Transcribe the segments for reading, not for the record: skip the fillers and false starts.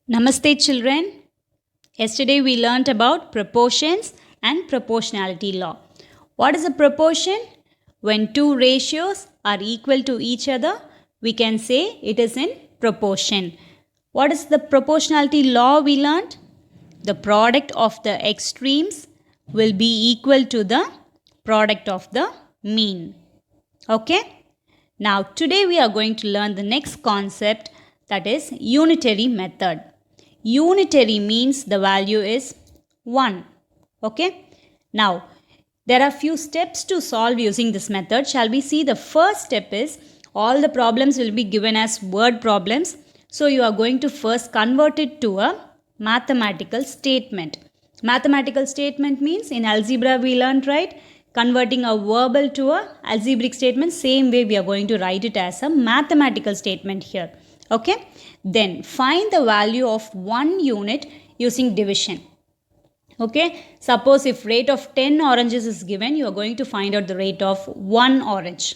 Namaste children. Yesterday we learnt about proportions and proportionality law. What is a proportion? When two ratios are equal to each other, we can say it is in proportion. What is the proportionality law we learnt? The product of the extremes will be equal to the product of the mean. Okay? Now today we are going to learn the next concept, that is unitary method. Unitary means the value is 1. Okay. Now, there are few steps to solve using this method. Shall we see? The first step is all the problems will be given as word problems. So, you are going to first convert it to a mathematical statement. Mathematical statement means in algebra we learned, right? Converting a verbal to a algebraic statement. Same way we are going to write it as a mathematical statement here. Okay. Then find the value of 1 unit using division. Okay. Suppose if rate of 10 oranges is given, you are going to find out the rate of 1 orange.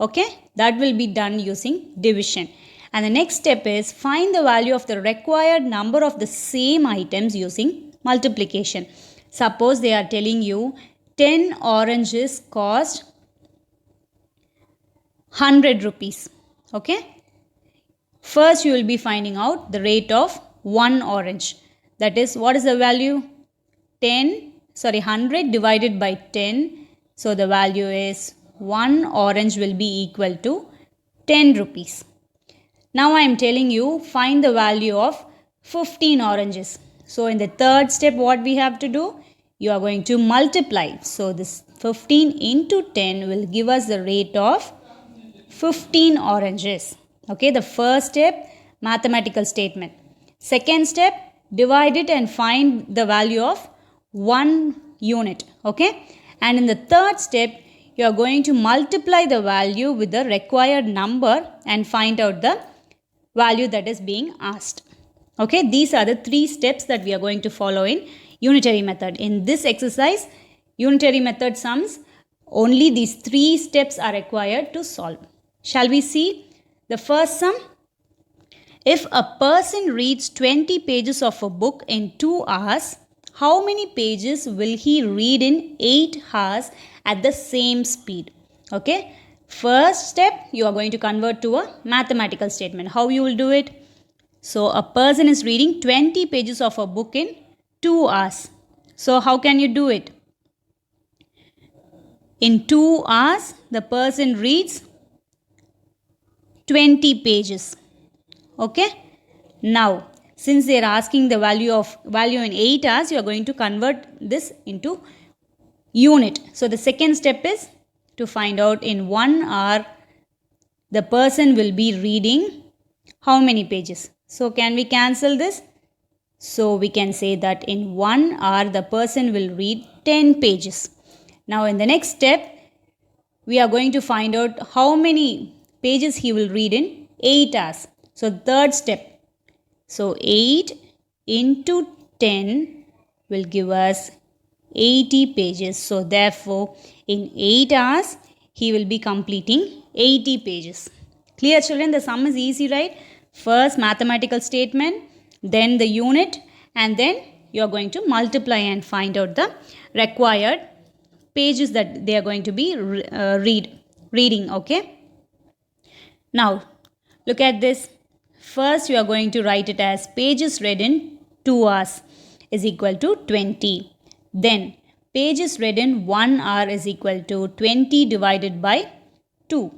Okay. That will be done using division. And the next step is find the value of the required number of the same items using multiplication. Suppose they are telling you 10 oranges cost 100 rupees. Okay. First, you will be finding out the rate of 1 orange. That is, what is the value? 100 divided by 10. So, the value is 1 orange will be equal to 10 rupees. Now, I am telling you, find the value of 15 oranges. So, in the third step, what we have to do? You are going to multiply. So, this 15 into 10 will give us the rate of 15 oranges. Okay, the first step, mathematical statement. Second step, divide it and find the value of 1 unit. Okay, and in the third step, you are going to multiply the value with the required number and find out the value that is being asked. Okay, these are the 3 steps that we are going to follow in unitary method. In this exercise, unitary method sums, only these 3 steps are required to solve. Shall we see? The first sum, if a person reads 20 pages of a book in 2 hours, how many pages will he read in 8 hours at the same speed? Okay. First step, you are going to convert to a mathematical statement. How you will do it? So, a person is reading 20 pages of a book in 2 hours. So, how can you do it? In 2 hours, the person reads 20 pages. Okay. Now, since they are asking the value in 8 hours, you are going to convert this into unit. So, the second step is to find out in 1 hour, the person will be reading how many pages. So, can we cancel this? So, we can say that in 1 hour, the person will read 10 pages. Now, in the next step, we are going to find out how many pages he will read in 8 hours. So, third step. So, 8 into 10 will give us 80 pages. So, therefore, in 8 hours, he will be completing 80 pages. Clear children? The sum is easy, right? First mathematical statement, then the unit, and then you are going to multiply and find out the required pages that they are going to be reading. Okay. Now, look at this. First, you are going to write it as pages read in 2 hours is equal to 20. Then, pages read in 1 hour is equal to 20 divided by 2.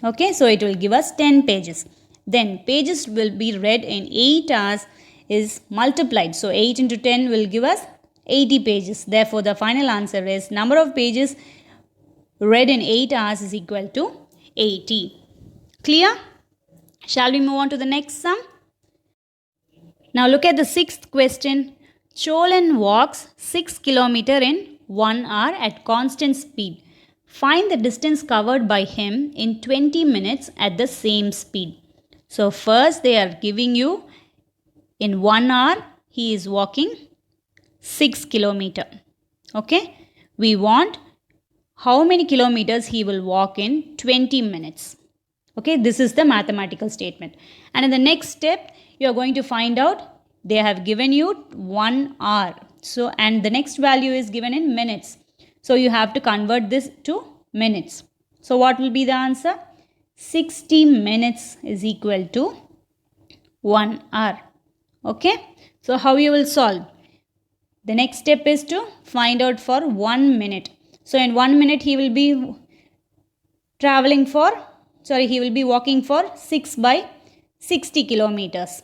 Okay, so it will give us 10 pages. Then, pages will be read in 8 hours is multiplied. So, 8 into 10 will give us 80 pages. Therefore, the final answer is number of pages read in 8 hours is equal to 80. Clear? Shall we move on to the next sum? Now look at the 6th question. Cholan walks 6 km in 1 hour at constant speed. Find the distance covered by him in 20 minutes at the same speed. So first they are giving you in 1 hour he is walking 6 km. Okay. We want how many kilometers he will walk in 20 minutes. Okay, this is the mathematical statement. And in the next step, you are going to find out they have given you 1 hour. So, and the next value is given in minutes. So, you have to convert this to minutes. So, what will be the answer? 60 minutes is equal to 1 hour. Okay. So, how you will solve? The next step is to find out for 1 minute. So, in 1 minute he will be he will be walking for 6 by 60 kilometers.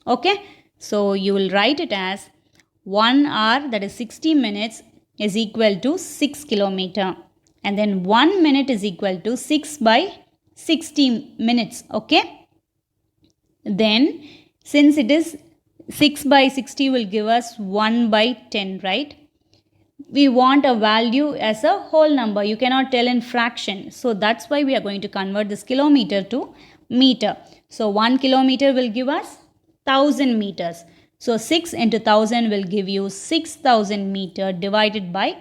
Okay. So, you will write it as 1 hour, that is 60 minutes, is equal to 6 kilometer. And then 1 minute is equal to 6 by 60 minutes. Okay. Then since it is 6 by 60 will give us 1 by 10, right? We want a value as a whole number. You cannot tell in fraction. So that's why we are going to convert this kilometer to meter. So 1 kilometer will give us 1000 meters. So 6 into 1000 will give you 6000 meter divided by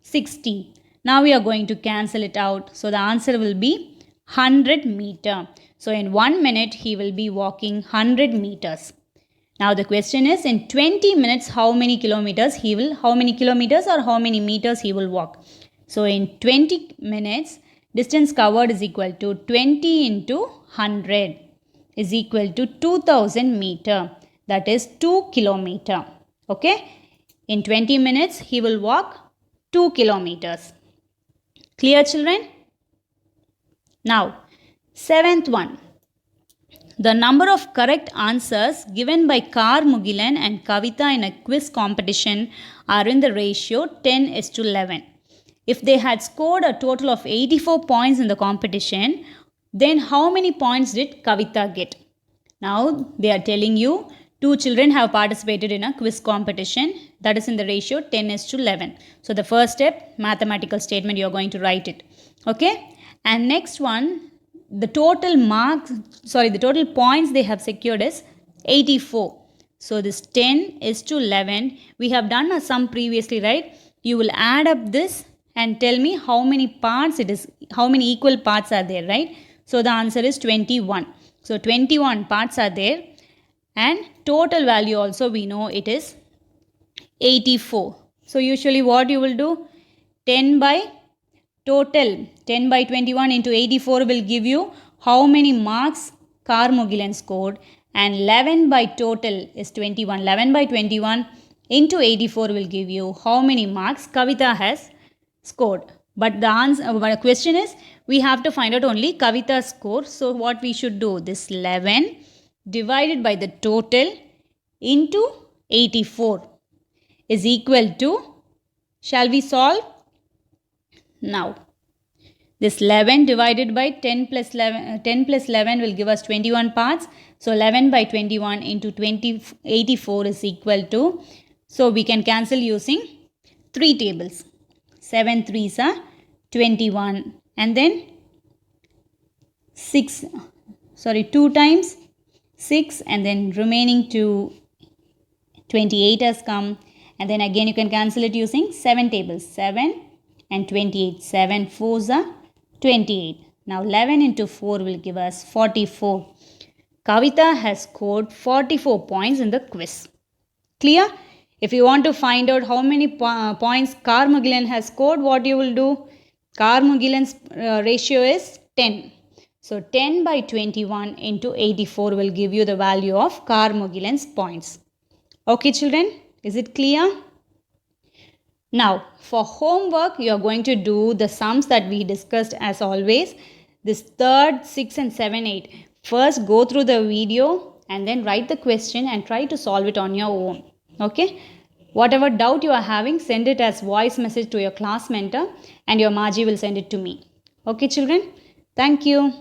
60. Now we are going to cancel it out. So the answer will be 100 meter. So in 1 minute he will be walking 100 meters. Now the question is, in 20 minutes how many kilometers or how many meters he will walk. So in 20 minutes, distance covered is equal to 20 into 100 is equal to 2000 meter. That is 2 kilometer. Okay. In 20 minutes he will walk 2 kilometers. Clear, children? Now, seventh one. The number of correct answers given by Kar Mugilan and Kavita in a quiz competition are in the ratio 10:11. If they had scored a total of 84 points in the competition, then how many points did Kavita get? Now they are telling you two children have participated in a quiz competition, that is in the ratio 10:11. So the first step, mathematical statement, you are going to write it. Okay. And next one, the total points they have secured is 84. So this 10:11, we have done a sum previously, right? You will add up this and tell me how many parts it is, how many equal parts are there, right? So the answer is 21. So 21 parts are there, and total value also we know it is 84. So usually what you will do? 10 by 21 into 84 will give you how many marks Kar Mugilan scored, and 11 by total is 21. 11 by 21 into 84 will give you how many marks Kavita has scored. But the question is, we have to find out only Kavita's score. So what we should do? This 11 divided by the total into 84 is equal to, shall we solve? Now, this 11 divided by 10 plus 11 will give us 21 parts. So 11 by 21 into 84 is equal to, so we can cancel using 3 tables. 7 3s are 21, and then 2 times 6, and then remaining 2, 28 has come, and then again you can cancel it using 7 tables. 7 and 28. 7 4s are 28. Now 11 into 4 will give us 44. Kavita has scored 44 points in the quiz. Clear? If you want to find out how many points Kar Mugilan has scored, what you will do? Kar Mugilan's ratio is 10. So 10 by 21 into 84 will give you the value of Kar Mugilan's points. Okay, children? Is it clear? Now, for homework, you are going to do the sums that we discussed as always. This 3rd, 6 and 7, 8. First, go through the video and then write the question and try to solve it on your own. Okay? Whatever doubt you are having, send it as voice message to your class mentor, and your Maji will send it to me. Okay, children? Thank you.